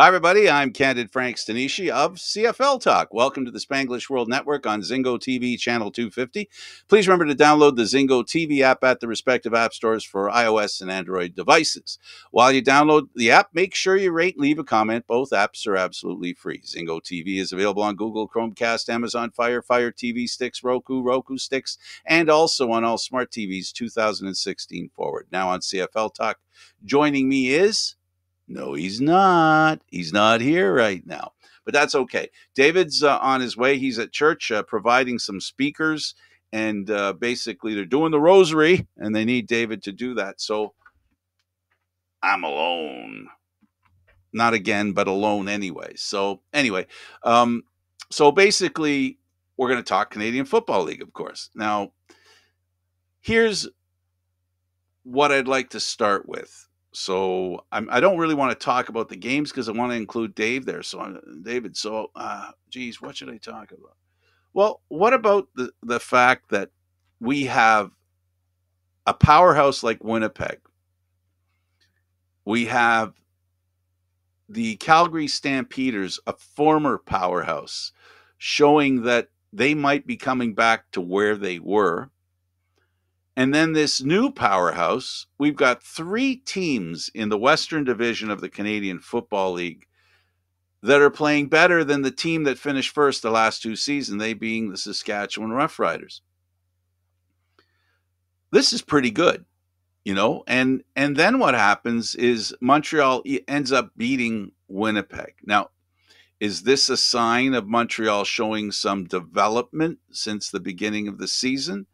Hi, everybody. I'm Candid Stanisci of CFL Talk. Welcome to the Spanglish World Network on Zingo TV Channel 250. Please remember to download the Zingo TV app at the respective app stores for iOS and Android devices. While you download the app, make sure you rate and leave a comment. Both apps are absolutely free. Zingo TV is available on Google, Chromecast, Amazon Fire, Fire TV sticks, Roku sticks, and also on all smart TVs 2016 forward. Now on CFL Talk, joining me is... No, he's not. He's not here right now, but that's okay. David's on his way. He's at church providing some speakers, and basically they're doing the rosary, and they need David to do that. So I'm alone. Not again, but alone anyway. So anyway, so basically we're going to talk Canadian Football League, of course. Now, here's what I'd like to start with. So I don't really want to talk about the games because I want to include Dave there. David. So, geez, what should I talk about? Well, what about the fact that we have a powerhouse like Winnipeg? We have the Calgary Stampeders, a former powerhouse, showing that they might be coming back to where they were. And then this new powerhouse, we've got three teams in the Western Division of the Canadian Football League that are playing better than the team that finished first the last two seasons, they being the Saskatchewan Roughriders. This is pretty good, you know? And then what happens is Montreal ends up beating Winnipeg. Now, is this a sign of Montreal showing some development since the beginning of the season?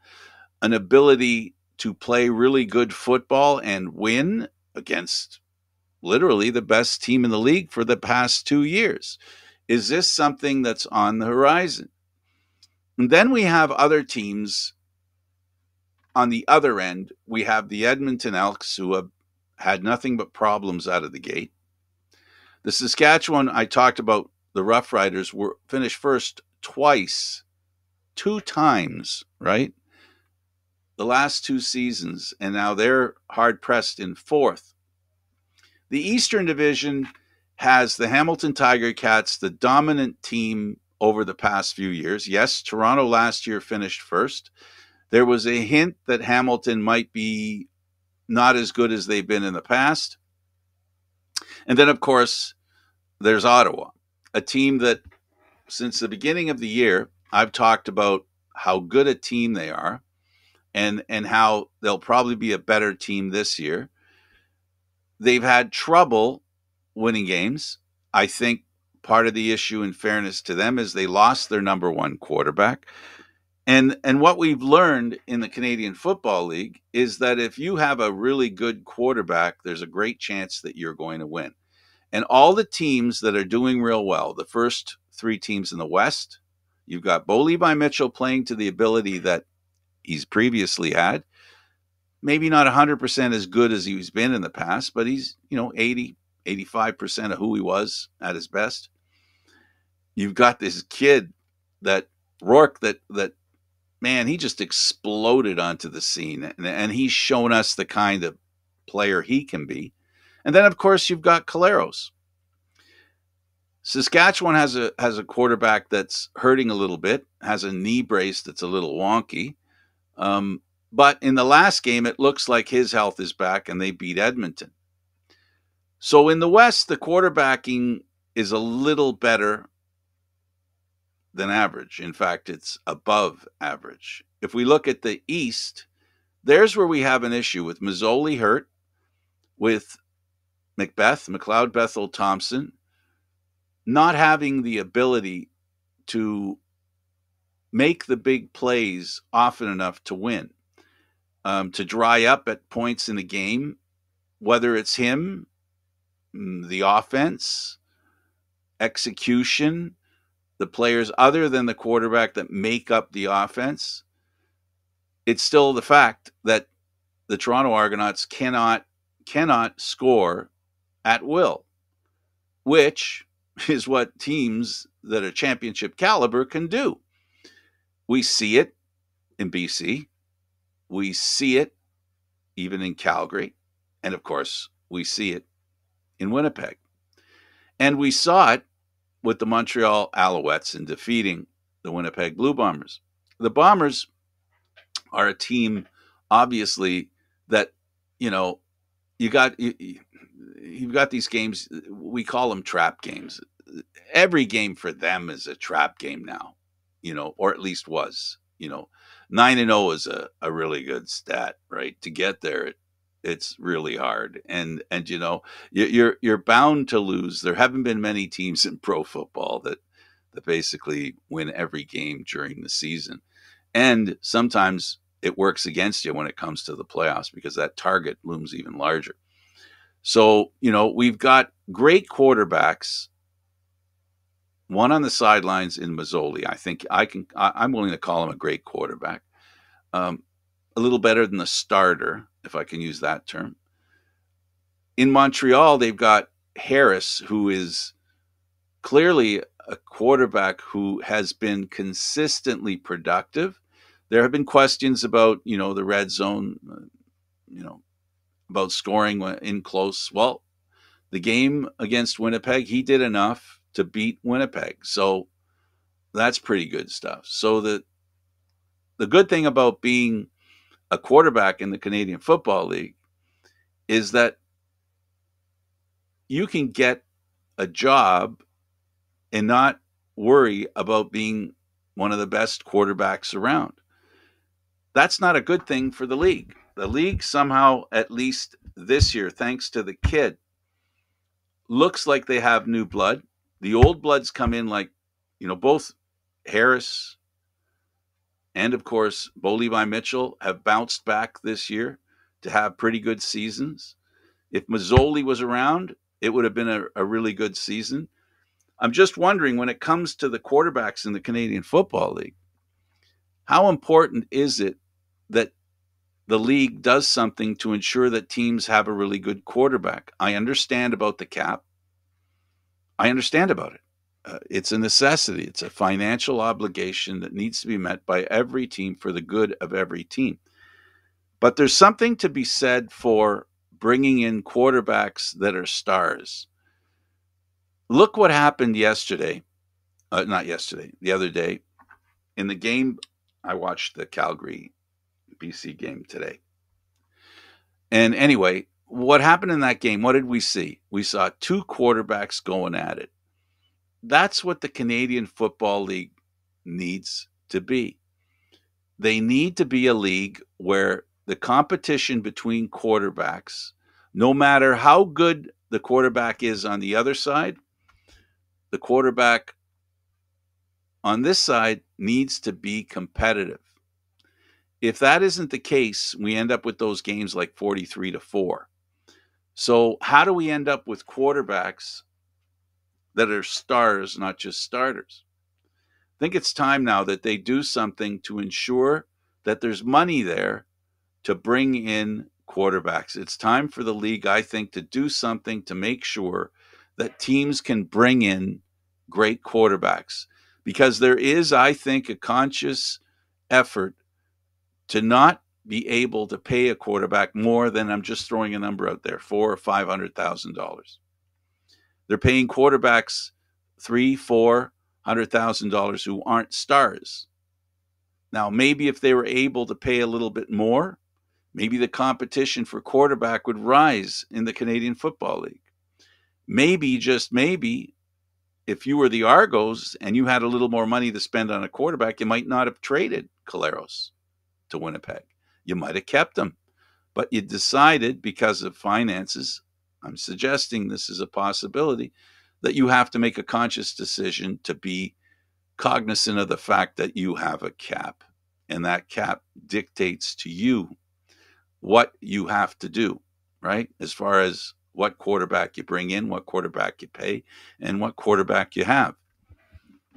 An ability to play really good football and win against literally the best team in the league for the past 2 years. Is this something that's on the horizon? And then we have other teams on the other end. We have the Edmonton Elks, who have had nothing but problems out of the gate. The Saskatchewan, I talked about, the Roughriders were finished first twice, 2 times, right? The last 2 seasons, and now they're hard-pressed in fourth. The Eastern Division has the Hamilton Tiger Cats, the dominant team over the past few years. Yes, Toronto last year finished first. There was a hint that Hamilton might be not as good as they've been in the past. And then, of course, there's Ottawa, a team that since the beginning of the year, I've talked about how good a team they are. And how they'll probably be a better team this year. They've had trouble winning games. I think part of the issue, in fairness to them, is they lost their number one quarterback. And what we've learned in the Canadian Football League is that if you have a really good quarterback, there's a great chance that you're going to win. And all the teams that are doing real well, the first 3 teams in the West, you've got Bo Levi Mitchell playing to the ability that he's previously had. Maybe not 100% as good as he's been in the past, but he's, 80, 85% of who he was at his best. You've got this kid, that Rourke, that man, he just exploded onto the scene, and he's shown us the kind of player he can be. And then, of course, you've got Caleros. Saskatchewan has a quarterback that's hurting a little bit, has a knee brace that's a little wonky. But in the last game, it looks like his health is back, and they beat Edmonton. So in the West, the quarterbacking is a little better than average. In fact, it's above average. If we look at the East, there's where we have an issue with Mazzoli hurt, with McLeod Bethel Thompson not having the ability to make the big plays often enough to win, to dry up at points in the game, whether it's him, the offense, execution, the players other than the quarterback that make up the offense. It's still the fact that the Toronto Argonauts cannot score at will, which is what teams that are championship caliber can do. We see it in BC. We see it even in Calgary. And of course, we see it in Winnipeg. And we saw it with the Montreal Alouettes in defeating the Winnipeg Blue Bombers. The Bombers are a team, obviously, that, you know, you've got these games, we call them trap games. Every game for them is a trap game now, or at least was. 9-0 is a really good stat, right? To get there, it's really hard, and you're bound to lose. There haven't been many teams in pro football that basically win every game during the season, and sometimes it works against you when it comes to the playoffs because that target looms even larger. So, we've got great quarterbacks. One on the sidelines in Mazzoli. I think I'm willing to call him a great quarterback. A little better than the starter, if I can use that term. In Montreal, they've got Harris, who is clearly a quarterback who has been consistently productive. There have been questions about, the red zone, about scoring in close. Well, the game against Winnipeg, he did enough to beat Winnipeg. So that's pretty good stuff. So the good thing about being a quarterback in the Canadian Football League is that you can get a job and not worry about being one of the best quarterbacks around. That's not a good thing for the league. The league somehow, at least this year, thanks to the kid, looks like they have new blood. The old bloods come in like, both Harris and, of course, Bo Levi Mitchell have bounced back this year to have pretty good seasons. If Mazzoli was around, it would have been a really good season. I'm just wondering, when it comes to the quarterbacks in the Canadian Football League, how important is it that the league does something to ensure that teams have a really good quarterback? I understand about the cap. I understand about it. It's a necessity. It's a financial obligation that needs to be met by every team for the good of every team. But there's something to be said for bringing in quarterbacks that are stars. Look what happened yesterday. Not yesterday, the other day. In the game, I watched the Calgary BC game today. And anyway, what happened in that game? What did we see? We saw two quarterbacks going at it. That's what the Canadian Football League needs to be. They need to be a league where the competition between quarterbacks, no matter how good the quarterback is on the other side, the quarterback on this side needs to be competitive. If that isn't the case, we end up with those games like 43-4. So how do we end up with quarterbacks that are stars, not just starters? I think it's time now that they do something to ensure that there's money there to bring in quarterbacks. It's time for the league, I think, to do something to make sure that teams can bring in great quarterbacks. Because there is, I think, a conscious effort to not be able to pay a quarterback more than, I'm just throwing a number out there, $400,000 or $500,000. They're paying quarterbacks $300,000-$400,000 who aren't stars. Now, maybe if they were able to pay a little bit more, maybe the competition for quarterback would rise in the Canadian Football League. Maybe, just maybe, if you were the Argos and you had a little more money to spend on a quarterback, you might not have traded Collaros to Winnipeg. You might have kept him, but you decided, because of finances, I'm suggesting this is a possibility, that you have to make a conscious decision to be cognizant of the fact that you have a cap, and that cap dictates to you what you have to do, right? As far as what quarterback you bring in, what quarterback you pay, and what quarterback you have.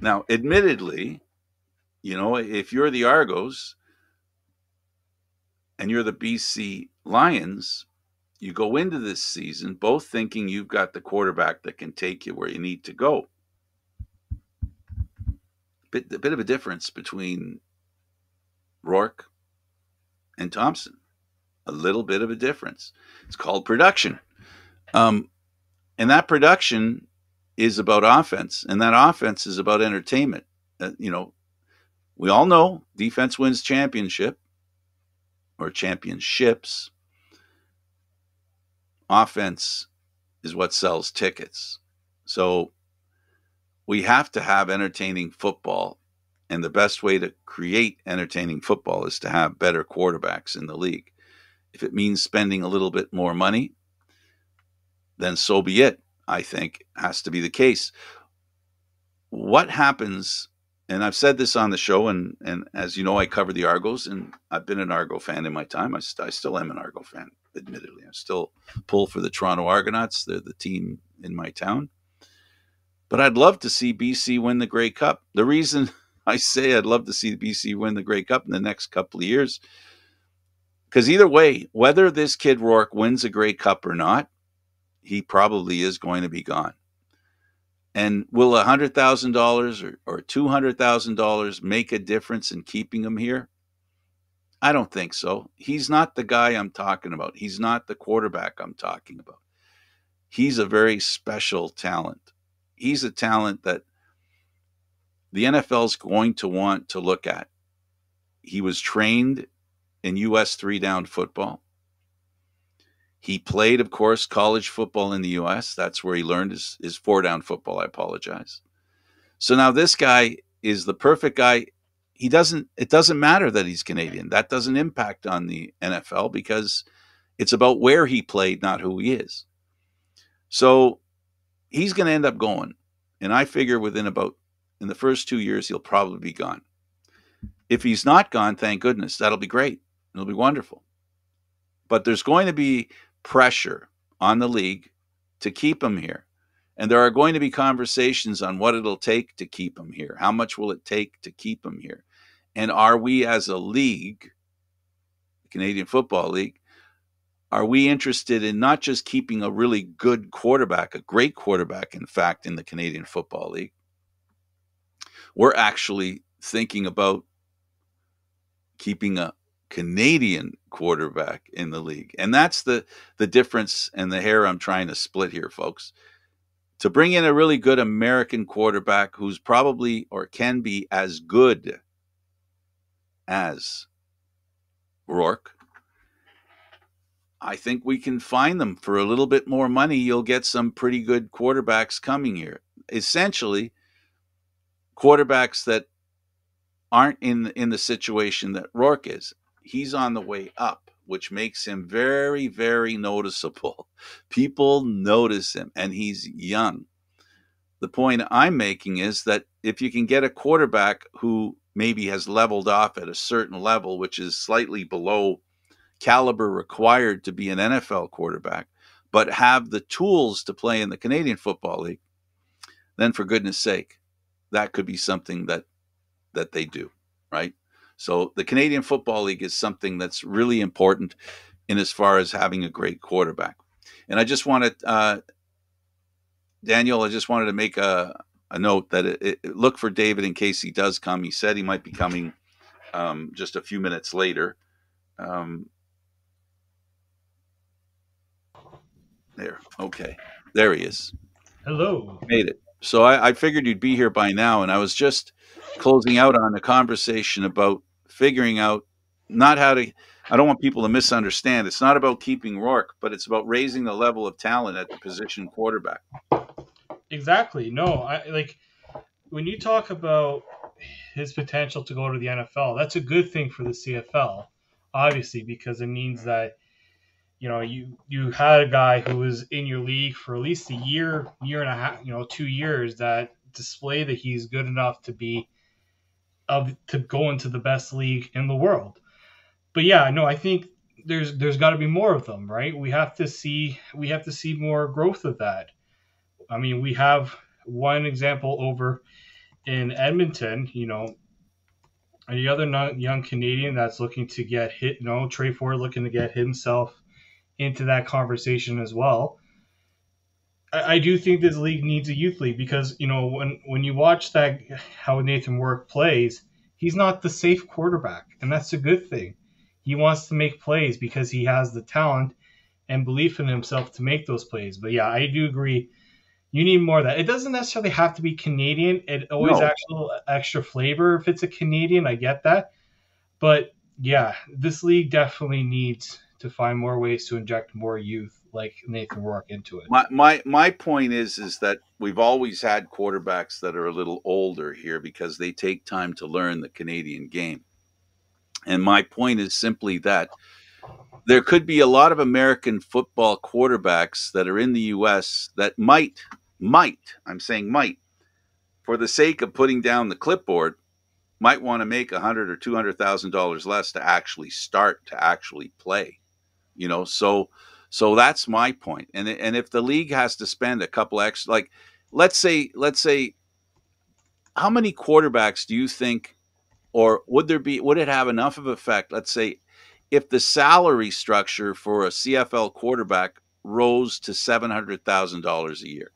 Now, admittedly, if you're the Argos and you're the BC Lions, you go into this season both thinking you've got the quarterback that can take you where you need to go. A bit of a difference between Rourke and Thompson. A little bit of a difference. It's called production. And that production is about offense, and that offense is about entertainment. We all know defense wins championship or championships. Offense is what sells tickets. So we have to have entertaining football. And the best way to create entertaining football is to have better quarterbacks in the league. If it means spending a little bit more money, then so be it, I think has to be the case. What happens, and I've said this on the show, and as you know, I cover the Argos, and I've been an Argo fan in my time. I still am an Argo fan, admittedly. I still pull for the Toronto Argonauts. They're the team in my town. But I'd love to see BC win the Grey Cup. The reason I say I'd love to see BC win the Grey Cup in the next couple of years, because either way, whether this kid Rourke wins a Grey Cup or not, he probably is going to be gone. And will $100,000 or $200,000 make a difference in keeping him here? I don't think so. He's not the guy I'm talking about. He's not the quarterback I'm talking about. He's a very special talent. He's a talent that the NFL is going to want to look at. He was trained in U.S. three-down football. He played, of course, college football in the U.S. That's where he learned his four-down football. I apologize. So now this guy is the perfect guy. It doesn't matter that he's Canadian. That doesn't impact on the NFL because it's about where he played, not who he is. So he's going to end up going. And I figure in the first 2 years, he'll probably be gone. If he's not gone, thank goodness. That'll be great. It'll be wonderful. But there's going to be pressure on the league to keep him here. And there are going to be conversations on what it'll take to keep him here. How much will it take to keep him here? And are we as a league, the Canadian Football League, are we interested in not just keeping a really good quarterback, a great quarterback, in fact, in the Canadian Football League? We're actually thinking about keeping a Canadian quarterback in the league. And that's the difference and the hair I'm trying to split here, folks. To bring in a really good American quarterback who's probably or can be as good as Rourke, I think we can find them for a little bit more money. You'll get some pretty good quarterbacks coming here. Essentially, quarterbacks that aren't in the situation that Rourke is. He's on the way up, which makes him very, very noticeable. People notice him, and he's young. The point I'm making is that if you can get a quarterback who maybe has leveled off at a certain level, which is slightly below caliber required to be an NFL quarterback, but have the tools to play in the Canadian Football League, then for goodness sake, that could be something that they do, right? So the Canadian Football League is something that's really important in as far as having a great quarterback. And I just wanted, Daniel, I just wanted to make a note that look for David in case he does come. He said he might be coming just a few minutes later. There. Okay. There he is. Hello. Made it. So I figured you'd be here by now, and I was just closing out on a conversation about figuring out not how to, I don't want people to misunderstand. It's not about keeping Rourke, but it's about raising the level of talent at the position quarterback. Exactly. No, when you talk about his potential to go to the NFL, that's a good thing for the CFL, obviously, because it means that you had a guy who was in your league for at least a year and a half, 2 years, that display that he's good enough to go into the best league in the world. But yeah, no, I think there's got to be more of them, right? We have to see more growth of that. I mean, we have one example over in Edmonton, the other young Canadian that's looking to get hit, Trey Ford looking to get himself into that conversation as well. I do think this league needs a youth league because, when you watch that, how Nathan Rourke plays, he's not the safe quarterback, and that's a good thing. He wants to make plays because he has the talent and belief in himself to make those plays. But yeah, I do agree. You need more of that. It doesn't necessarily have to be Canadian. It always No, adds a little extra flavor if it's a Canadian. I get that. But yeah, this league definitely needs to find more ways to inject more youth like Nathan Rourke into it. my point is that we've always had quarterbacks that are a little older here because they take time to learn the Canadian game. And my point is simply that there could be a lot of American football quarterbacks that are in the US that might, I'm saying might, for the sake of putting down the clipboard, might want to make $100 or $200,000 less to actually start to actually play. So that's my point. And if the league has to spend a couple extra, like let's say, how many quarterbacks do you think, or would it have enough of effect? Let's say if the salary structure for a CFL quarterback rose to $700,000 a year,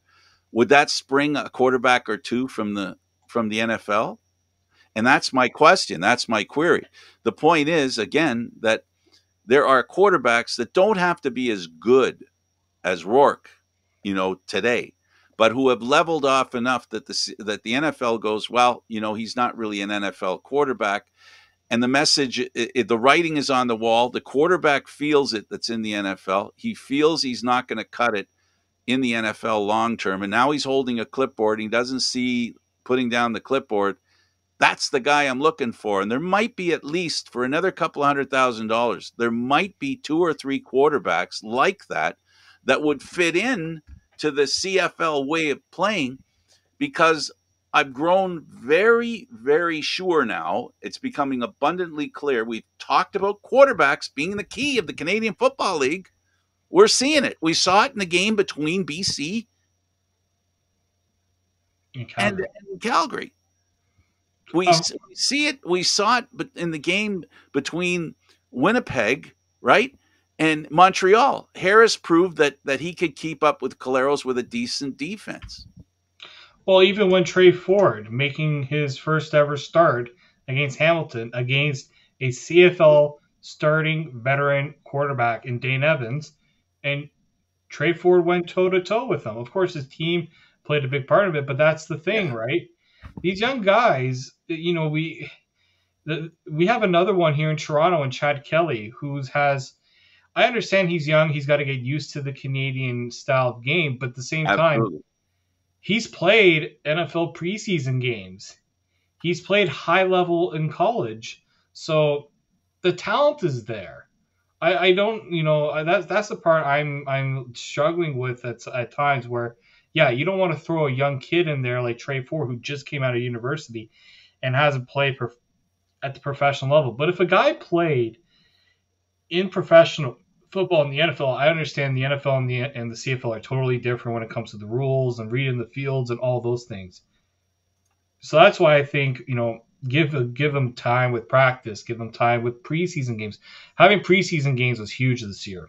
would that spring a quarterback or two from the NFL? And that's my question. That's my query. The point is, again, that there are quarterbacks that don't have to be as good as Rourke, today, but who have leveled off enough that the NFL goes, well, he's not really an NFL quarterback, and the message, the writing is on the wall. The quarterback feels it. That's in the NFL. He feels he's not going to cut it in the NFL long term, and now he's holding a clipboard. He doesn't see putting down the clipboard. That's the guy I'm looking for. And there might be, at least for another couple $100,000, there might be two or three quarterbacks like that would fit in to the CFL way of playing, because I've grown very, very sure now. It's becoming abundantly clear. We've talked about quarterbacks being the key of the Canadian Football League. We're seeing it. We saw it in the game between BC In and, Calgary. and Calgary. Um, We see it. We saw it, but in the game between Winnipeg, right, and Montreal, Harris proved that he could keep up with Caleros with a decent defense. well, even when Trey Ford making his first ever start against Hamilton, against a CFL starting veteran quarterback in Dane Evans, and Trey Ford went toe to toe with him. Of course, his team played a big part of it, but that's the thing, Yeah, right? These young guys, we have another one here in Toronto, and Chad Kelly, who's has. I understand he's young; he's got to get used to the Canadian style of game, but at the same time, absolutely. he's played NFL preseason games. He's played high level in college, so the talent is there. I don't, that's the part I'm struggling with at times where, yeah, you don't want to throw a young kid in there like Trey Ford who just came out of university and hasn't played at the professional level. But if a guy played in professional football in the NFL, I understand the NFL and the CFL are totally different when it comes to the rules and reading the fields and all those things. So that's why I think give them time with practice, give them time with preseason games. Having preseason games was huge this year.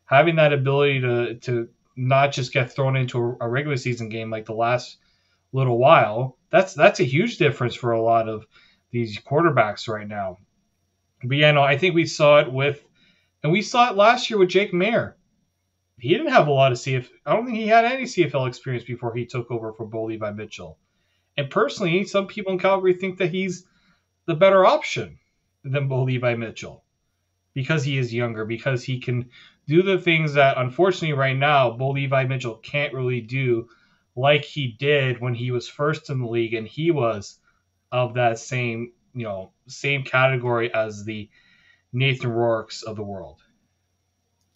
Having that ability to not just get thrown into a regular season game like the last little while, that's a huge difference for a lot of these quarterbacks right now. But yeah, no, I think we saw it last year with Jake Mayer. He didn't have a lot of CF. I don't think he had any CFL experience before he took over for Bo Levi Mitchell. And personally, some people in Calgary think that he's the better option than Bo Levi Mitchell because he is younger, because he can do the things that, unfortunately, right now, Bo Levi Mitchell can't really do like he did when he was first in the league and he was of that same category as the Nathan Rourke's of the world.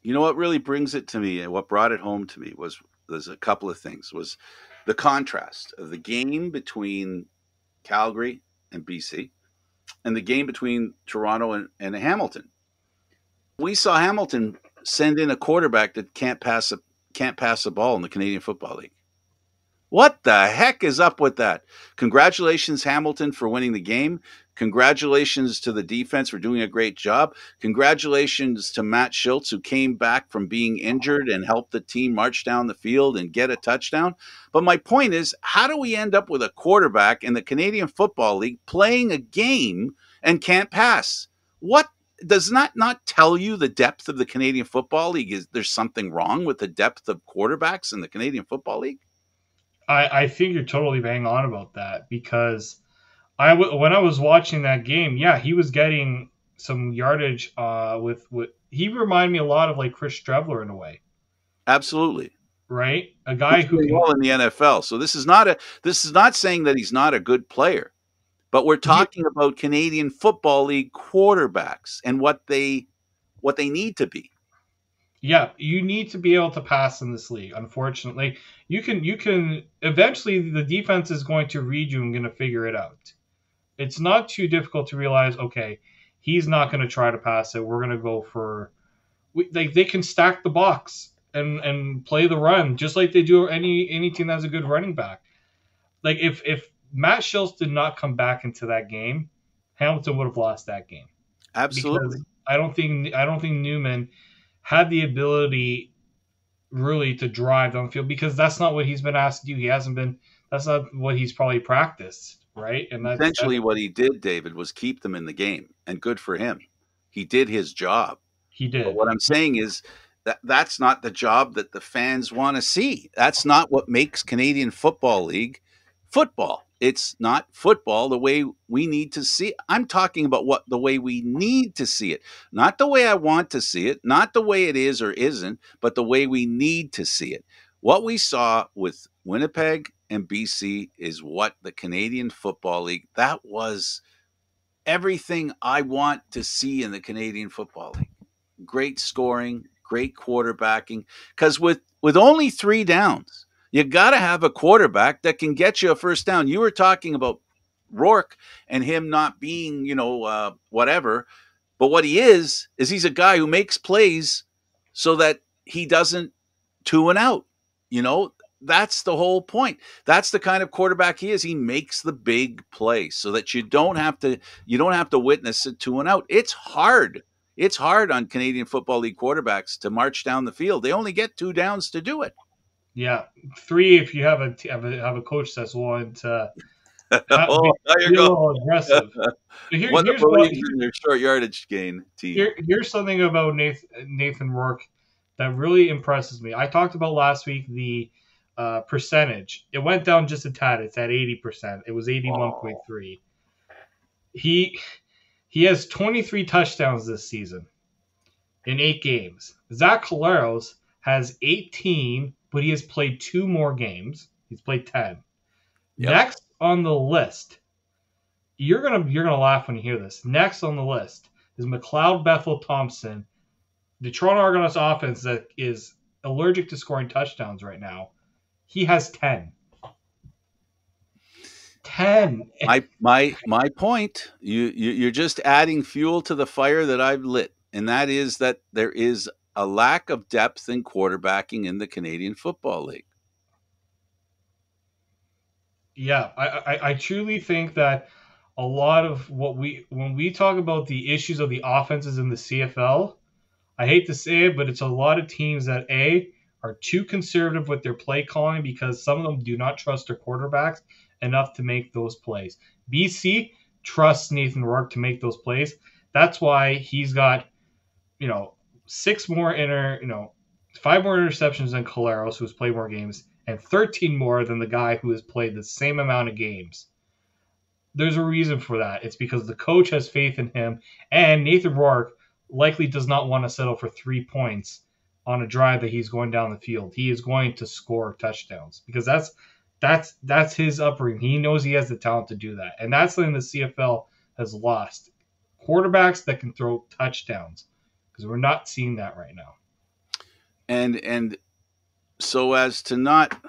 What really brings it to me, and what brought it home to me, was there's a couple of things. Was the contrast of the game between Calgary and BC and the game between Toronto and Hamilton. We saw Hamilton send in a quarterback that can't pass a ball in the Canadian Football League. What the heck is up with that? Congratulations, Hamilton, for winning the game. Congratulations to the defense for doing a great job. Congratulations to Matt Schultz, who came back from being injured and helped the team march down the field and get a touchdown. But my point is, how do we end up with a quarterback in the Canadian Football League playing a game and can't pass? What does that not tell you the depth of the Canadian Football League? Is there's something wrong with the depth of quarterbacks in the Canadian Football League? I think you're totally bang on about that because when I was watching that game, yeah, he was getting some yardage with he reminded me a lot of like Chris Strevler in a way, Absolutely. right? A guy Who's who doing can well in the NFL. So this is not saying that he's not a good player, but we're he, talking about Canadian Football League quarterbacks and what they need to be. yeah, you need to be able to pass in this league. Unfortunately, you can eventually the defense is going to read you and going to figure it out. It's not too difficult to realize, okay, he's not going to try to pass it. We're going to go for they can stack the box and play the run just like they do any team that has a good running back. Like if Matt Schiltz did not come back into that game, Hamilton would have lost that game because Absolutely. I don't think Newman had the ability really to drive down the field because that's not what he's been asked to do. He hasn't been. That's not what he's probably practiced, right? And that's Essentially, what he did, David, was keep them in the game, and good for him. He did his job. he But did. what I'm saying is that that's not the job that the fans want to see. That's not what makes Canadian Football League football. It's not football the way we need to see it. I'm talking about what the way we need to see it, not the way I want to see it, not the way it is or isn't, but the way we need to see it. What we saw with Winnipeg and BC is what the Canadian Football League, that was everything I want to see in the Canadian Football League. Great scoring, great quarterbacking. Because with only three downs, you got to have a quarterback that can get you a first down. You were talking about Rourke and him not being, whatever. But what he is he's a guy who makes plays so that he doesn't two and out. You know, that's the whole point. That's the kind of quarterback he is. He makes the big play so that you don't have to witness it two and out. It's hard. It's hard on Canadian Football League quarterbacks to march down the field. They only get two downs to do it. Yeah, three if you have a coach that's willing to Oh, there you be a go. little aggressive. But One that believes in their short yardage gain team. here's something about Nathan Rourke that really impresses me. I talked about last week the percentage. It went down just a tad. It's at 80%. It was Oh, 81.3. He he has 23 touchdowns this season in 8 games. Zach Collaros has 18, but he has played two more games. He's played 10. yep. Next on the list, you're gonna laugh when you hear this. Next on the list is McLeod Bethel Thompson, the Toronto Argonauts offense that is allergic to scoring touchdowns right now. He has 10. 10. My point. You're just adding fuel to the fire that I've lit, and that is that there is a lack of depth in quarterbacking in the Canadian Football League. Yeah, I truly think that a lot of when we talk about the issues of the offenses in the CFL, I hate to say it, but it's a lot of teams that are too conservative with their play calling because some of them do not trust their quarterbacks enough to make those plays. BC trusts Nathan Rourke to make those plays. That's why he's got you know six more inter you know 5 more interceptions than Collaros, who's played more games, and 13 more than the guy who has played the same amount of games. There's a reason for that. It's because the coach has faith in him, and Nathan Rourke likely does not want to settle for 3 points on a drive that he's going down the field. He is going to score touchdowns because that's his upbringing. He knows he has the talent to do that, and that's something the CFL has lost. Quarterbacks that can throw touchdowns because we're not seeing that right now. And so as to not,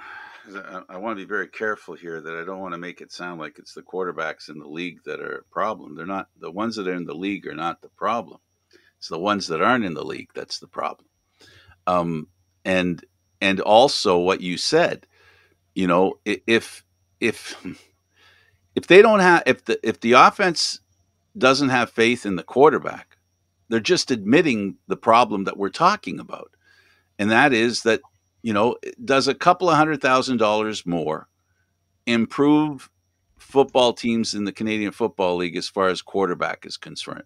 I want to be very careful here that I don't want to make it sound like it's the quarterbacks in the league that are a problem. They're not. The ones that are in the league are not the problem. It's the ones that aren't in the league that's the problem. Um, and and also what you said, if if they don't have if the offense doesn't have faith in the quarterback, they're just admitting the problem that we're talking about, and that is that does a couple of $100,000 more improve football teams in the Canadian Football League as far as quarterback is concerned?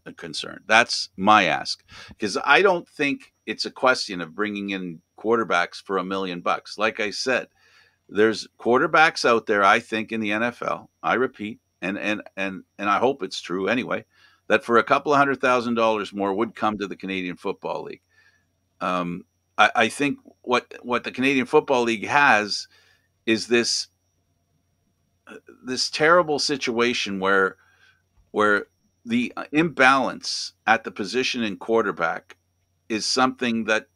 That's my ask, because I don't think it's a question of bringing in quarterbacks for $1 million. Like I said, There's quarterbacks out there, I think, in the NFL. I repeat, and I hope it's true anyway, that for a couple of $100,000 more would come to the Canadian Football League. Um, I think what the Canadian Football League has is this terrible situation where the imbalance at the position in quarterback is something that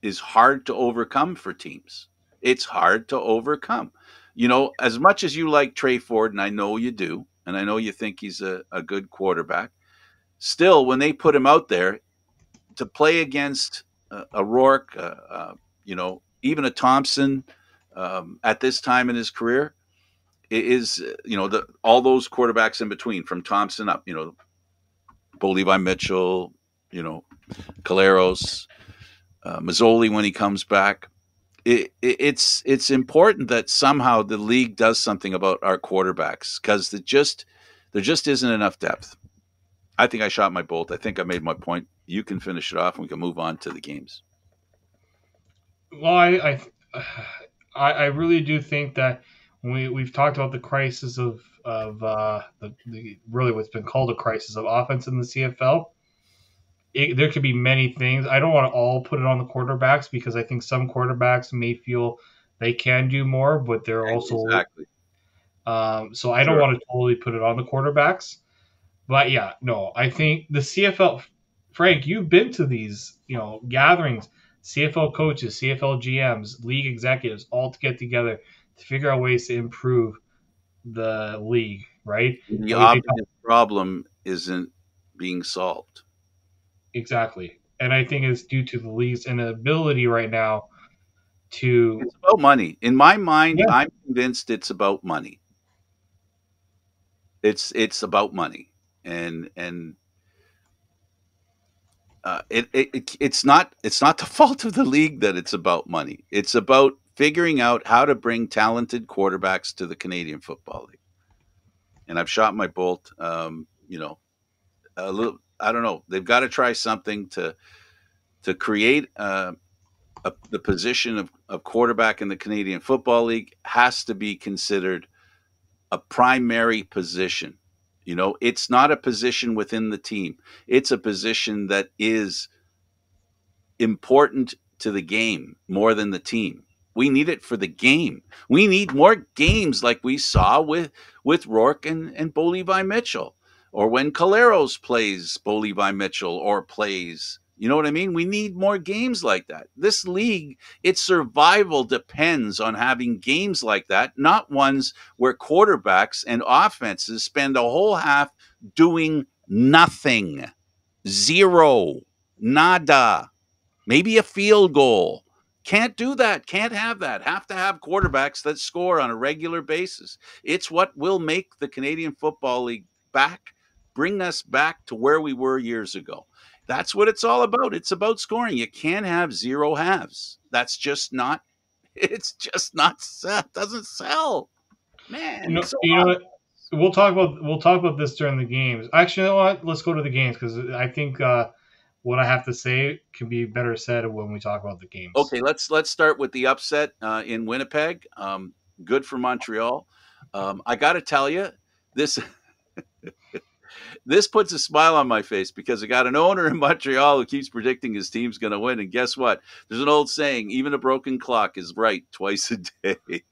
is hard to overcome for teams. It's hard to overcome. You know, as much as you like Trey Ford, and I know you do, and I know you think he's a good quarterback, still, when they put him out there to play against a Rourke, even a Thompson at this time in his career, is all those quarterbacks in between from Thompson up, Bo Levi Mitchell, you know, Caleros, Mazzoli when he comes back. It's important that somehow the league does something about our quarterbacks because there just isn't enough depth. I think I shot my bolt. I think I made my point. You can finish it off, and we can move on to the games. Well, I really do think that we've talked about the crisis of the really what's been called a crisis of offense in the CFL. There could be many things. I don't want to all put it on the quarterbacks because I think some quarterbacks may feel they can do more, but they're also Exactly. so I don't Sure. want to totally put it on the quarterbacks. But yeah, no, I think the CFL, Frank, you've been to these, gatherings, CFL coaches, CFL GMs, league executives, all to get together to figure out ways to improve the league, right? The And they talk obvious problem isn't being solved. exactly, and I think it's due to the league's inability right now to, It's about money. In my mind, yeah, I'm convinced it's about money. It's about money, and it's not the fault of the league that it's about money. It's about figuring out how to bring talented quarterbacks to the Canadian Football League. And I've shot my bolt. A little. I don't know. They've got to try something to create the position of quarterback in the Canadian Football League has to be considered a primary position. It's not a position within the team. It's a position that is important to the game more than the team. We need it for the game. We need more games like we saw with Rourke and Bo Levi Mitchell, or when Caleros plays Bo Levi Mitchell or plays. You know what I mean? We need more games like that. This league, its survival depends on having games like that, not ones where quarterbacks and offenses spend a whole half doing nothing. Zero. Nada. Maybe a field goal. Can't do that. Can't have that. Have to have quarterbacks that score on a regular basis. It's what will make the Canadian Football League bring us back to where we were years ago. That's what it's all about. It's about scoring. You can't have zero halves. That's just not, it's just not, doesn't sell. Man, it's so you know hard. what? We'll talk about this during the games. Actually, you know what? Let's go to the games because I think what I have to say can be better said when we talk about the games. Okay, let's start with the upset in Winnipeg. Good for Montreal. I got to tell you, this this puts a smile on my face because I got an owner in Montreal who keeps predicting his team's going to win. And guess what? There's an old saying: even a broken clock is right twice a day.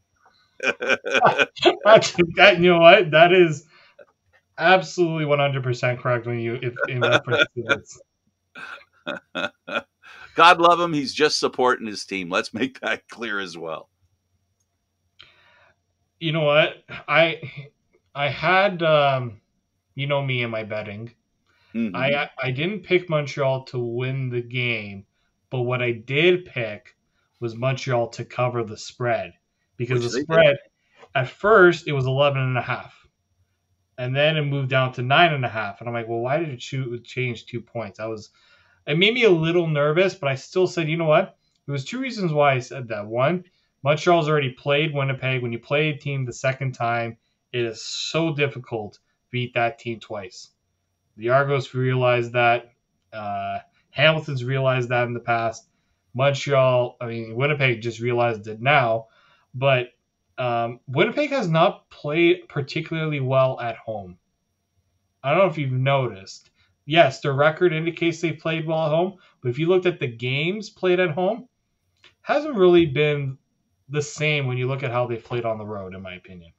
That, you know what? That is absolutely 100% correct when you if in reference to this. God love him. He's just supporting his team. Let's make that clear as well. You know what? I had me and my betting. Mm-hmm. I didn't pick Montreal to win the game, but what I did pick was Montreal to cover the spread because Which the they did. spread at first it was 11 and a half. And then it moved down to 9.5. And I'm like, well, why did it change 2 points? It made me a little nervous, but I still said, you know what? There was two reasons why I said that. One, Montreal's already played Winnipeg. When you play a team the second time, it is so difficult to beat that team twice. The Argos realized that. Uh, Hamilton's realized that in the past. Winnipeg just realized it now. But Winnipeg has not played particularly well at home. I don't know if you've noticed. Yes, their record indicates they played well at home, but if you looked at the games played at home, hasn't really been the same when you look at how they played on the road, in my opinion.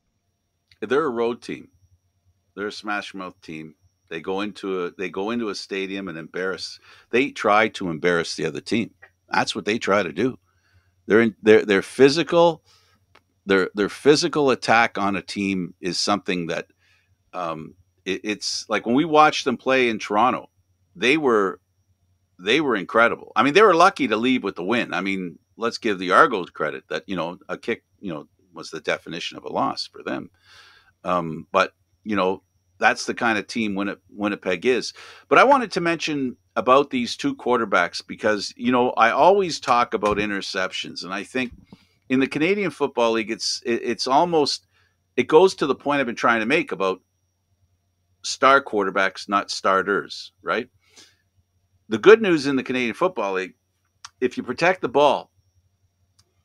They're a road team. They're a smash mouth team. They go into a stadium and embarrass. They try to embarrass the other team. That's what they try to do. Their physical their physical attack on a team is something that it's like when we watched them play in Toronto, they were they were incredible. I mean, they were lucky to leave with the win. I mean, let's give the Argos credit that a kick was the definition of a loss for them. But you know that's the kind of team Winnipeg is. But I wanted to mention about these two quarterbacks because I always talk about interceptions, and I think in the Canadian Football League, it's almost it goes to the point I've been trying to make about star quarterbacks, not starters, right? The good news in the Canadian Football League, if you protect the ball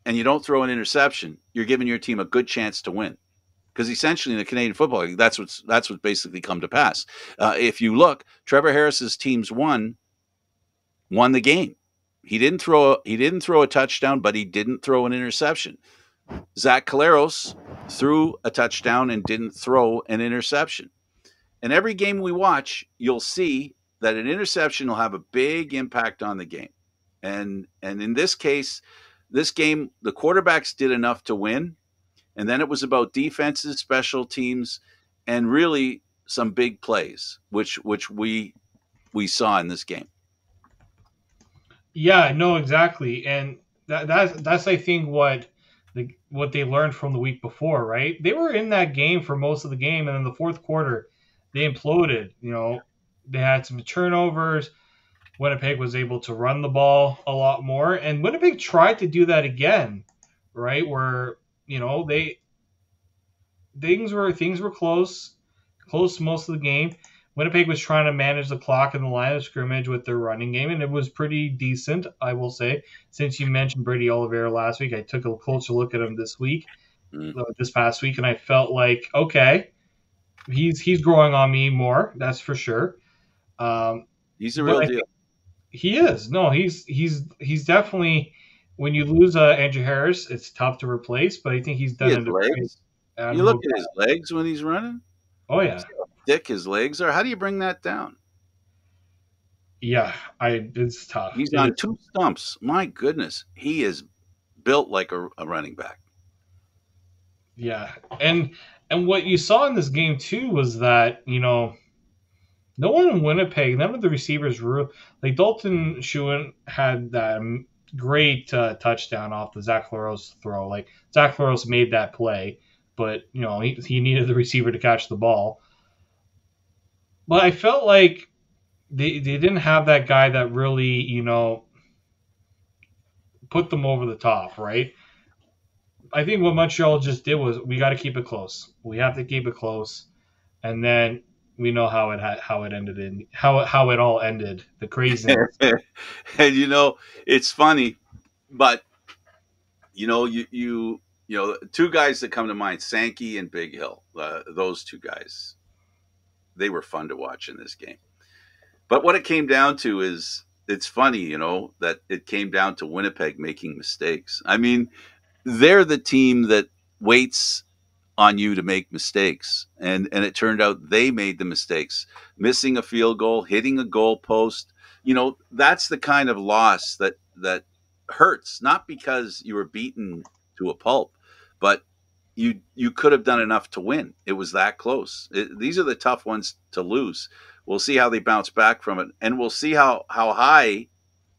and you don't throw an interception, you're giving your team a good chance to win. Because essentially in the Canadian Football League, that's what's basically come to pass. If you look, Trevor Harris's teams won the game. He didn't throw a touchdown, but he didn't throw an interception. Zach Caleros threw a touchdown and didn't throw an interception. And every game we watch, you'll see that an interception will have a big impact on the game. And in this game, the quarterbacks did enough to win. And then it was about defenses, special teams, and really some big plays, which we saw in this game. Yeah, no, exactly, and that's I think what they learned from the week before, right? They were in that game for most of the game, and in the fourth quarter, they imploded. They had some turnovers. Winnipeg was able to run the ball a lot more, and Winnipeg tried to do that again, right? Where they things were close most of the game. Winnipeg was trying to manage the clock and the line of scrimmage with their running game, and it was pretty decent, I will say. Since you mentioned Brady Oliveira last week, I took a closer look at him Mm. this past week, and I felt like, okay, he's growing on me more, that's for sure. He's a But real I deal. think he is. No, he's definitely. When you lose Andrew Harris, it's tough to replace, but I think he's See done his a great, legs. You look admirable at his job. legs when he's running. Oh See yeah, how thick his legs are. How do you bring that down? yeah. It's tough. He's It on is. two stumps. My goodness, he is built like a running back. Yeah, and what you saw in this game too was that no one in Winnipeg, none of the receivers were like Dalton Schuin had that great touchdown off the Zach Laros throw. Like Zach Laros made that play, but he needed the receiver to catch the ball. But I felt like they didn't have that guy that really put them over the top, right? I think what Montreal just did was we got to keep it close. We have to keep it close, and then we know how it ended in how it all ended. The craziness. And it's funny, but two guys that come to mind, Sankey and Big Hill. Those two guys, they were fun to watch in this game. But what it came down to is it's funny, that it came down to Winnipeg making mistakes. I mean, they're the team that waits on you to make mistakes. And it turned out they made the mistakes, missing a field goal, hitting a goal post. That's the kind of loss that hurts, not because you were beaten to a pulp, but you could have done enough to win. It was that close. These are the tough ones to lose. We'll see how they bounce back from it, and we'll see how high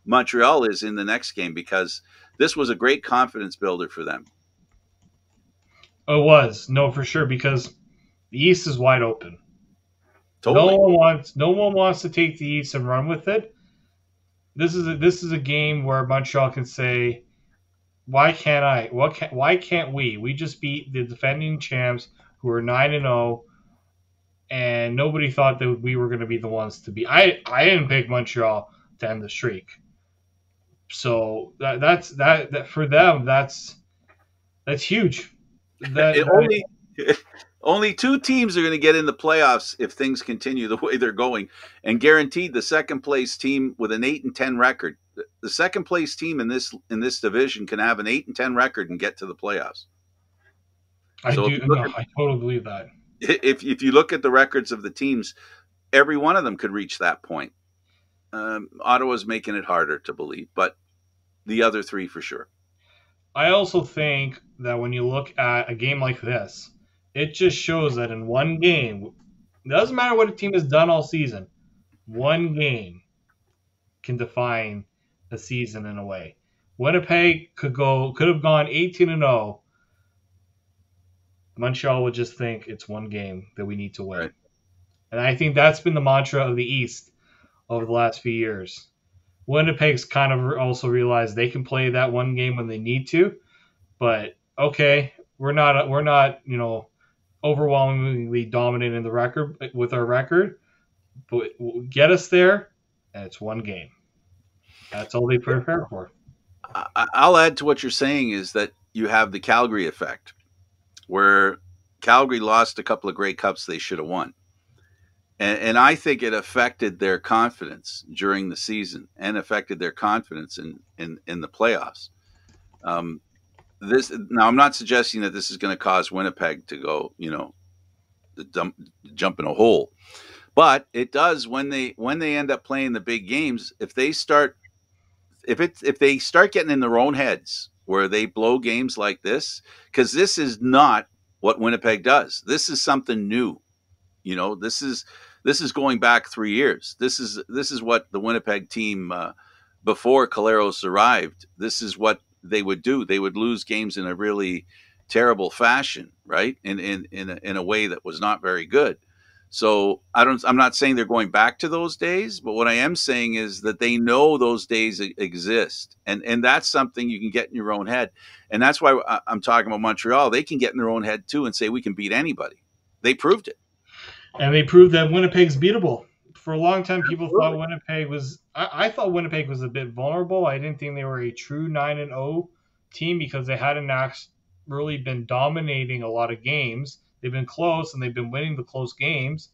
Montreal is in the next game because this was a great confidence builder for them. It was no for sure because the East is wide open. Totally. No one wants to take the East and run with it. This is a game where Montreal can say, why can't I? Why can't we? We just beat the defending champs who are 9-0, and nobody thought that we were going to be the ones to be. I didn't pick Montreal to end the streak, so that's for them. That's huge. that It that only only two teams are going to get in the playoffs if things continue the way they're going, and guaranteed the second place team with an 8-10 record. The second place team in this division can have an 8-10 record and get to the playoffs. I So if do you look no, I totally believe that. at if you look at the records of the teams, every one of them could reach that point. Ottawa's making it harder to believe, but the other three for sure. I also think that when you look at a game like this, it just shows that in one game, it doesn't matter what a team has done all season, one game can define a season in a way. Winnipeg could have gone 18-0. Montreal would just think it's one game that we need to win. Right. And I think that's been the mantra of the East over the last few years. Winnipeg's kind of also realized they can play that one game when they need to, but okay, we're not overwhelmingly dominating the record with our record, but get us there, and it's one game. That's all they prepare for. I'll add to what you're saying is that you have the Calgary effect, where Calgary lost a couple of Grey Cups they should have won. And I think it affected their confidence during the season and affected their confidence in the playoffs. This now, I'm not suggesting that this is going to cause Winnipeg to go, jump in a hole, but it does when they end up playing the big games. If they start getting in their own heads where they blow games like this, because this is not what Winnipeg does. This is something new. This is going back 3 years. This is what the Winnipeg team before Caleros arrived. This is what they would do. They would lose games in a really terrible fashion, right? In a way that was not very good. So I'm not saying they're going back to those days, but what I am saying is that they know those days exist, and that's something you can get in your own head, and that's why I'm talking about Montreal. They can get in their own head too and say we can beat anybody. They proved it. And they proved that Winnipeg's beatable. For a long time, people thought Absolutely. Winnipeg was. I thought Winnipeg was a bit vulnerable. I didn't think they were a true 9-0 team because they hadn't really been dominating a lot of games. They've been close and they've been winning the close games.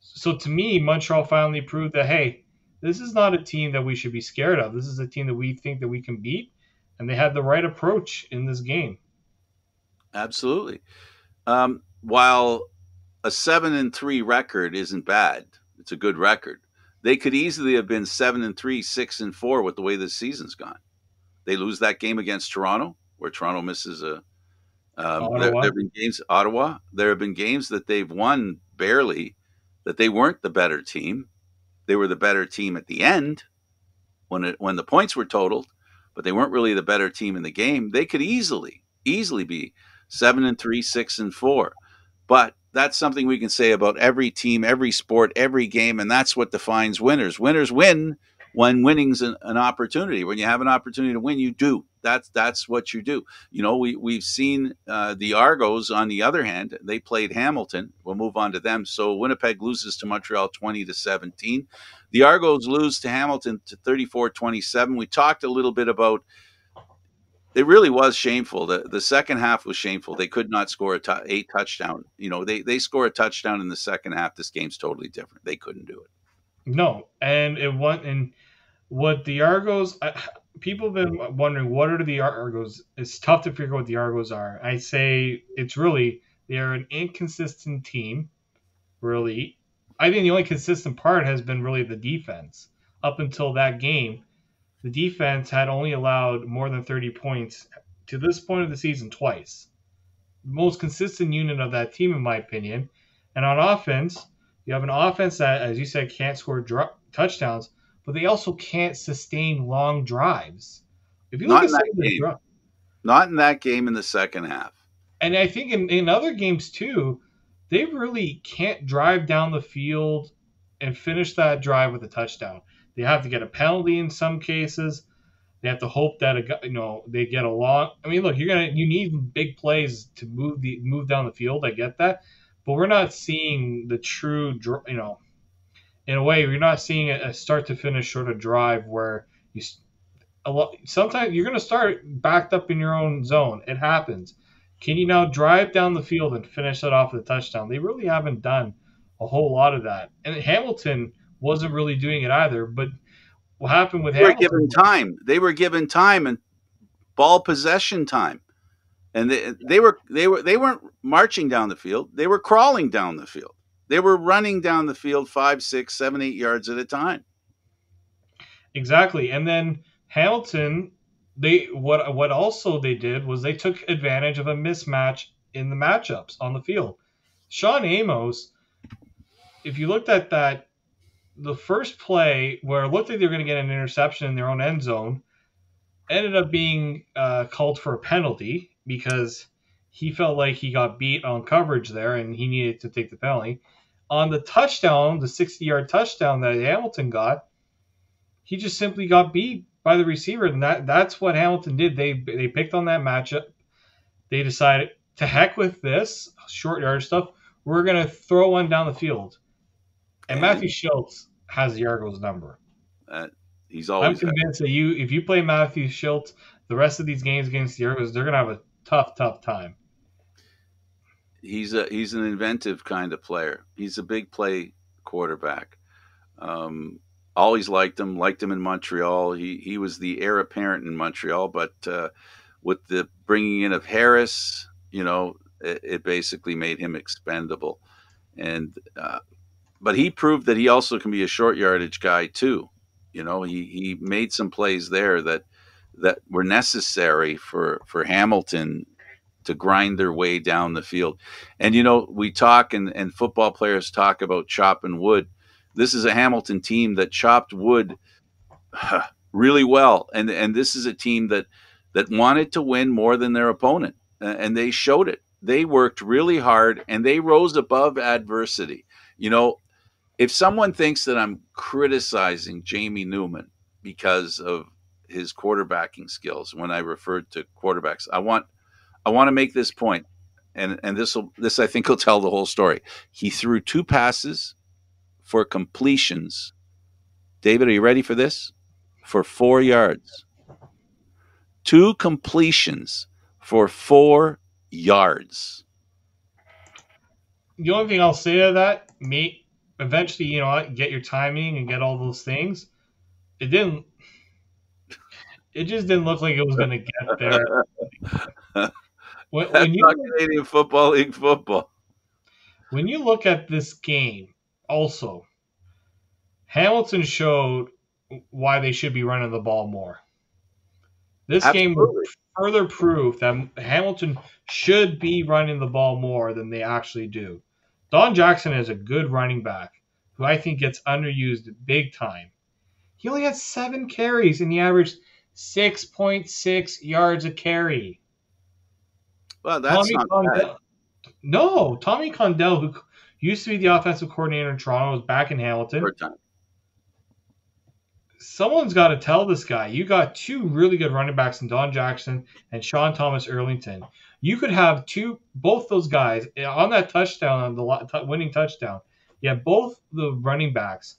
So to me, Montreal finally proved that hey, this is not a team that we should be scared of. This is a team that we think that we can beat, and they had the right approach in this game. Absolutely. While a 7-3 record isn't bad, it's a good record. They could easily have been 7-3, 6-4 with the way this season's gone. They lose that game against Toronto, where Toronto misses a. There Ottawa. have been games, Ottawa. There have been games that they've won barely, that they weren't the better team. They were the better team at the end when the points were totaled, but they weren't really the better team in the game. They could easily be 7-3, 6-4. But that's something we can say about every team, every sport, every game, and that's what defines winners. Winners win when winning's an opportunity. When you have an opportunity to win, you do. That's what you do. We've seen the Argos. On the other hand, they played Hamilton. We'll move on to them. So Winnipeg loses to Montreal 20-17. The Argos lose to Hamilton to 34-27. We talked a little bit about. It really was shameful. The second half was shameful. They could not score a touchdown. They score a touchdown in the second half. This game's totally different. They couldn't do it. No, and it won. And what the Argos, people have been wondering what are the Argos. It's tough to figure out what the Argos are. I say it's really they're an inconsistent team. Really, I think the only consistent part has been really the defense. Up until that game, the defense had only allowed more than 30 points to this point of the season twice. The most consistent unit of that team, in my opinion. And on offense, you have an offense that, as you said, can't score touchdowns, but they also can't sustain long drives. If you look Not at in some that of the game. Not in that game in the second half. and I think in other games too, they really can't drive down the field and finish that drive with a touchdown. They have to get a penalty in some cases. They have to hope that they get a long. I mean, look, you need big plays to move down the field. I get that, but we're not seeing the true. In a way, you're not seeing a start to finish sort of drive where a lot. Sometimes you're going to start backed up in your own zone. It happens. Can you now drive down the field and finish it off with a touchdown? They really haven't done a whole lot of that. And Hamilton wasn't really doing it either. But what happened with They were given Hamilton? time. They were given time and ball possession time. And they weren't marching down the field. They were crawling down the field. They were running down the field 5, 6, 7, 8 yards at a time. Exactly. And then Hamilton, they what also they did was they took advantage of a mismatch in the matchups on the field. Sean Amos, if you looked at that, the first play where it looked like they were going to get an interception in their own end zone ended up being called for a penalty because he felt like he got beat on coverage there and he needed to take the penalty. On the touchdown, the 60-yard touchdown that Hamilton got, he just simply got beat by the receiver, and that's what Hamilton did. They picked on that matchup. They decided to heck with this short yard stuff. We're gonna throw one down the field, and And Matthew Schultz has the Argos number. uh, he's I'm always had. convinced that if you play Matthew Schultz the rest of these games against the Argos, they're gonna have a tough time. He's an inventive kind of player. He's a big play quarterback. Always liked him. Liked him in Montreal. He was the heir apparent in Montreal, but with the bringing in of Harris, it basically made him expendable. And but he proved that he also can be a short yardage guy too. He made some plays there that were necessary for Hamilton to grind their way down the field. And we talk and football players talk about chopping wood. This is a Hamilton team that chopped wood really well, and this is a team that wanted to win more than their opponent, and they showed it. They worked really hard and they rose above adversity. If someone thinks that I'm criticizing Jamie Newman because of his quarterbacking skills when I referred to quarterbacks, I want to make this point, and this I think will tell the whole story. He threw 2 passes for completions. David, are you ready for this? For 4 yards. 2 completions for 4 yards. The only thing I'll say to that, mate, eventually, get your timing and get all those things. It didn't. It just didn't look like it was going to get there. That's When not you Canadian Football League football. when you look at this game, also Hamilton showed why they should be running the ball more. This game would Absolutely. further prove that Hamilton should be running the ball more than they actually do. Don Jackson is a good running back who I think gets underused big time. He only had 7 carries and he averaged 6.6 yards a carry. Well, that's Tommy not bad. Condell, no, Tommy Condell, who used to be the offensive coordinator in Toronto, was back in Hamilton. For time. Someone's got to tell this guy. You got 2 really good running backs in Don Jackson and Sean Thomas Erlington. You could have both those guys on that touchdown, on the winning touchdown. You have both the running backs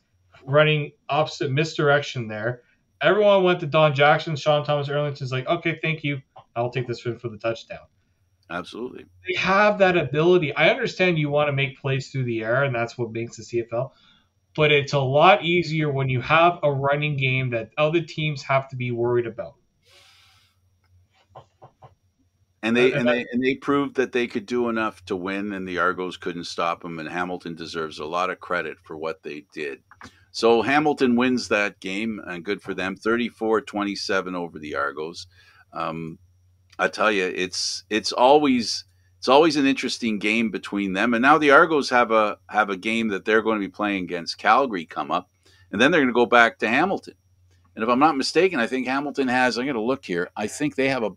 running opposite misdirection there. Everyone went to Don Jackson. Sean Thomas Erlington's like, okay, thank you. I'll take this for the touchdown. Absolutely. They have that ability. I understand you want to make plays through the air, and that's what makes the CFL. But it's a lot easier when you have a running game that other teams have to be worried about. And they And and they and they proved that they could do enough to win, and the Argos couldn't stop them. And Hamilton deserves a lot of credit for what they did. So Hamilton wins that game, and good for them. 34-27 over the Argos. Um, I tell you, it's always an interesting game between them. And now the Argos have a game that they're going to be playing against Calgary come up, and then they're going to go back to Hamilton. And if I'm not mistaken, I think Hamilton has. I'm going to look here. I think they have a.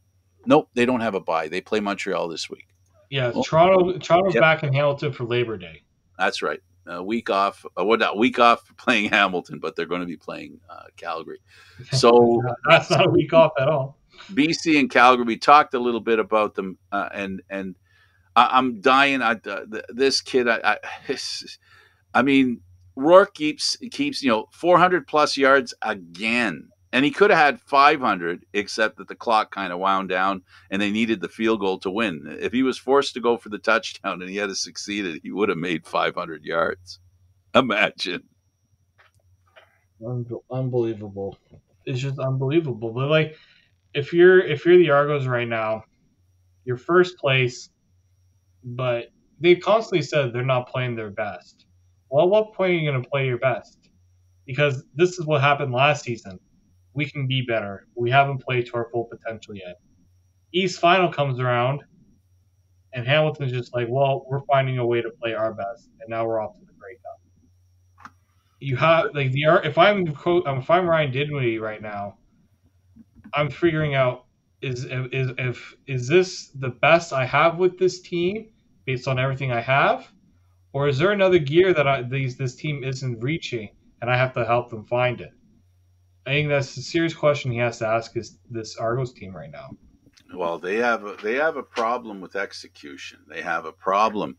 Nope, they don't have a bye. They play Montreal this week. yeah, Oh, Toronto's yep, back in Hamilton for Labor Day. that's right. A week off. Well, not week off for playing Hamilton, but they're going to be playing Calgary. So, That's not a week off at all. BC and Calgary. We talked a little bit about them, and I'm dying. This kid. I mean, Rourke keeps 400 plus yards again, And he could have had 500, except that the clock kind of wound down and they needed the field goal to win. If he was forced to go for the touchdown and he had succeeded, he would have made 500 yards. Imagine. Unbelievable. It's just unbelievable. But like, if you're the Argos right now, you're first place, but they constantly said they're not playing their best. Well, at what point are you going to play your best? Because this is what happened last season. We can be better. We haven't played to our full potential yet. East Final comes around, and Hamilton's just like, well, we're finding a way to play our best, and now we're off to the Grey Cup. You have like the if I'm Ryan Dinwiddie right now, I'm figuring out is this the best I have with this team based on everything I have, or is there another gear that this team isn't reaching, and I have to help them find it? I think that's a serious question he has to ask is this Argos team right now. Well, they have a problem with execution. They have a problem.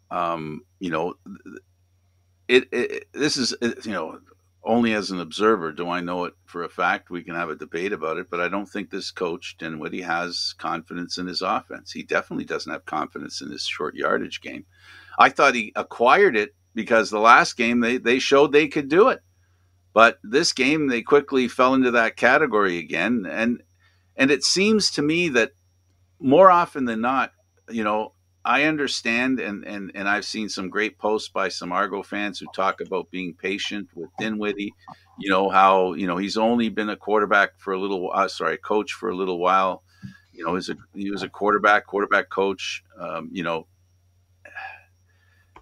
You know, this is only as an observer do I know it for a fact. We can have a debate about it, but I don't think this coach Dinwiddie has confidence in his offense. He definitely doesn't have confidence in his short yardage game. I thought he acquired it because the last game they showed they could do it, but this game they quickly fell into that category again, and it seems to me that more often than not, you know, I understand, and I've seen some great posts by some Argo fans who talk about being patient with Dinwiddie. You know how he's only been a quarterback for a little, coach for a little while. You know, he was a quarterback coach.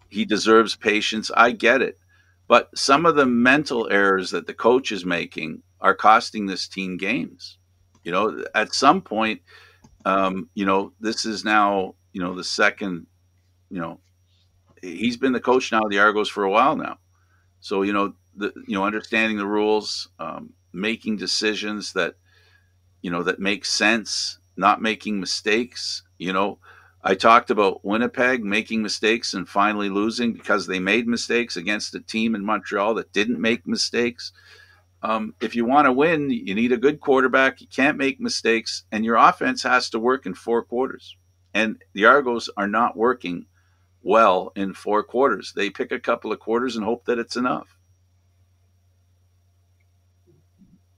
He deserves patience. I get it, but some of the mental errors that the coach is making are costing this team games. You know, at some point, this is now, the second, you know, he's been the coach now of the Argos for a while now. So, understanding the rules, making decisions that make sense, not making mistakes. I talked about Winnipeg making mistakes and finally losing because they made mistakes against a team in Montreal that didn't make mistakes. If you want to win, you need a good quarterback. You can't make mistakes, and your offense has to work in 4 quarters. And the Argos are not working well in 4 quarters. They pick a couple of quarters and hope that it's enough.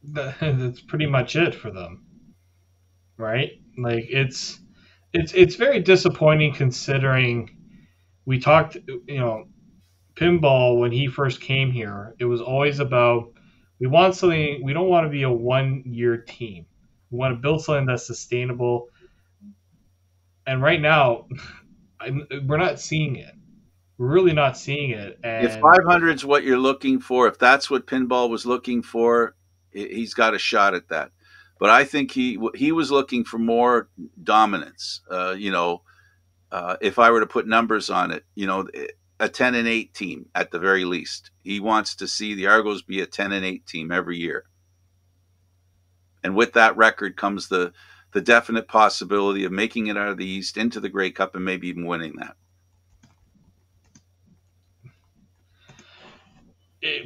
That's pretty much it for them, right? Like it's very disappointing considering we talked, Pinball when he first came here. It was always about we want something. We don't want to be a 1-year team. We want to build something that's sustainable. And right now, we're not seeing it. We're really not seeing it. If And 500 is what you're looking for, if that's what Pinball was looking for, he's got a shot at that. But I think he was looking for more dominance. If I were to put numbers on it, a 10-8 team at the very least. He wants to see the Argos be a 10-8 team every year. And with that record comes the definite possibility of making it out of the East into the Grey Cup and maybe even winning that.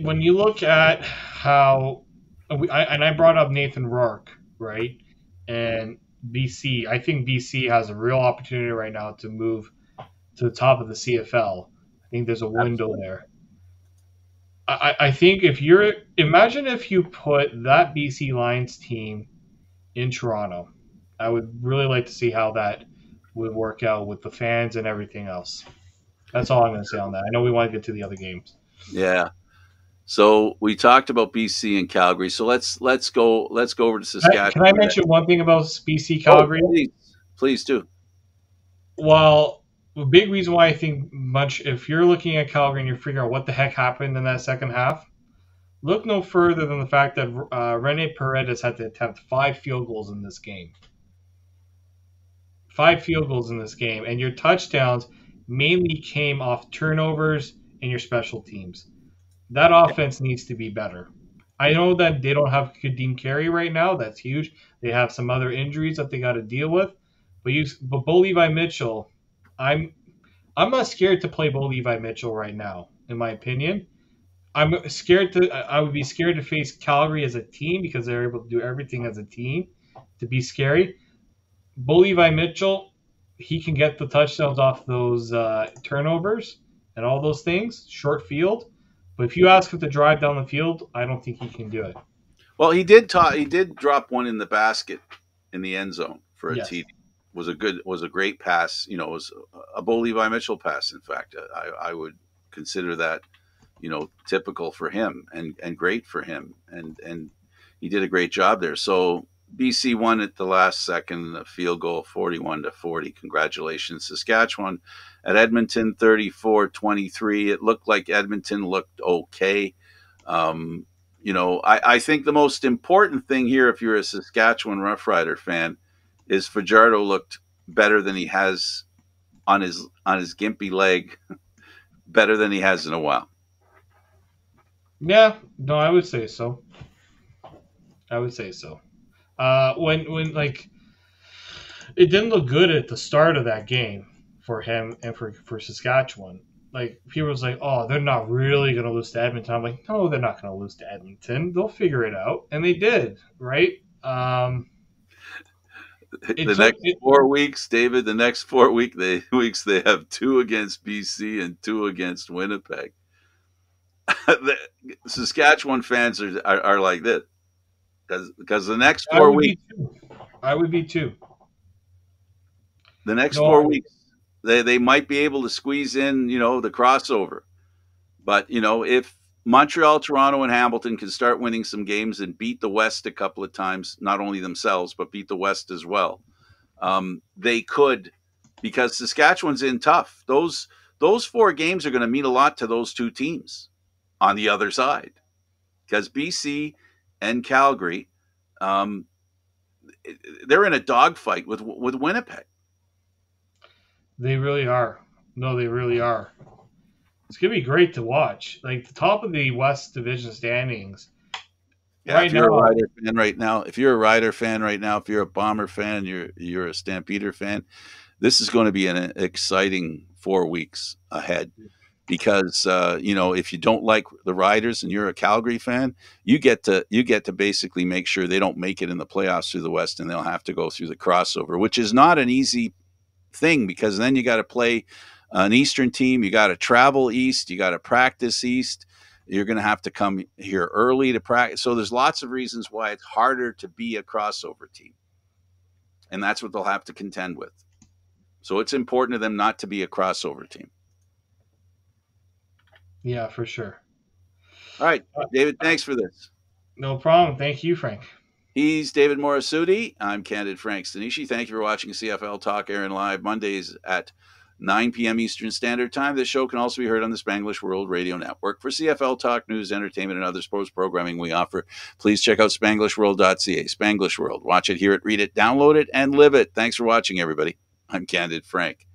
When you look at how, I brought up Nathan Rourke, right? And BC, I think BC has a real opportunity right now to move to the top of the CFL. I think there's a window Absolutely. there. I think imagine if you put that BC Lions team in Toronto. I would really like to see how that would work out with the fans and everything else. That's all I'm going to say on that. I know we want to get to the other games. Yeah. So we talked about BC and Calgary. So let's go over to Can I Saskatchewan. mention one thing about BC Oh, Calgary? please do. Well, the big reason why I think if you're looking at Calgary and you're figuring out what the heck happened in that second half, look no further than the fact that Rene Paredes had to attempt 5 field goals in this game. 5 field goals in this game, and your touchdowns mainly came off turnovers and your special teams. That offense needs to be better. I know that they don't have Kadeem Carey right now. That's huge. They have some other injuries that they got to deal with. But Bo Levi Mitchell, I'm not scared to play Bo Levi Mitchell right now. In my opinion, I'm scared to. I would be scared to face Calgary as a team because they're able to do everything as a team to be scary. Bo Levi Mitchell, he can get the touchdowns off those turnovers and all those things, short field. But if you ask him to drive down the field, I don't think he can do it. Well, he did he did drop one in the basket in the end zone for a Yes. TD. Was a great pass. You know, it was a Bo Levi Mitchell pass. In fact, I would consider that, you know, typical for him and great for him. And he did a great job there. So BC won at the last second, a field goal, 41-40. Congratulations, Saskatchewan. At Edmonton, 34-23. It looked like Edmonton looked okay. Um, you know, I think the most important thing here, if you're a Saskatchewan Roughrider fan, is Fajardo looked better than he has on his gimpy leg, better than he has in a while. Yeah. No, I would say so. I would say so. When like it didn't look good at the start of that game for him and for Saskatchewan. Like people was like, "Oh, they're not really going to lose to Edmonton." I'm like, "No, they're not going to lose to Edmonton. They'll figure it out," and they did. Right? It The took next it. 4 weeks, David, the next weeks they have two against BC and two against Winnipeg. The Saskatchewan fans are like this because I would be too. I would be too. the next No, 4 weeks they might be able to squeeze in, you know, the crossover. But, you know, if Montreal, Toronto, and Hamilton can start winning some games and beat the West a couple of times, not only themselves but beat the West as well, they could, because Saskatchewan's in tough. Those 4 games are going to mean a lot to those two teams on the other side, because BC and Calgary, um, they're in a dogfight with Winnipeg. they really are. No, they really are. It's gonna be great to watch. Like the top of the West Division standings Yeah, right if you're a now. Rider fan right now, if you're a Rider fan right now, if you're a Bomber fan, you're a Stampeder fan, this is going to be an exciting 4 weeks ahead, because you know, if you don't like the Riders and you're a Calgary fan, you get to basically make sure they don't make it in the playoffs through the West, and they'll have to go through the crossover, which is not an easy thing, because then you got to play an Eastern team, you got to travel east, you got to practice east. You're going to have to come here early to practice. So there's lots of reasons why it's harder to be a crossover team, and that's what they'll have to contend with. So it's important to them not to be a crossover team. Yeah, for sure. All right, Uh, David, thanks for this. No problem. Thank you, Frank. He's David Morassutti. I'm Candid Frank Stanisci. Thank you for watching CFL Talk, airing live Mondays at 9 p.m. Eastern Standard Time. This show can also be heard on the Spanglish World Radio Network. For CFL Talk, news, entertainment, and other sports programming we offer, please check out SpanglishWorld.ca. Spanglish World. Watch it, hear it, read it, download it, and live it. Thanks for watching, everybody. I'm Candid Frank.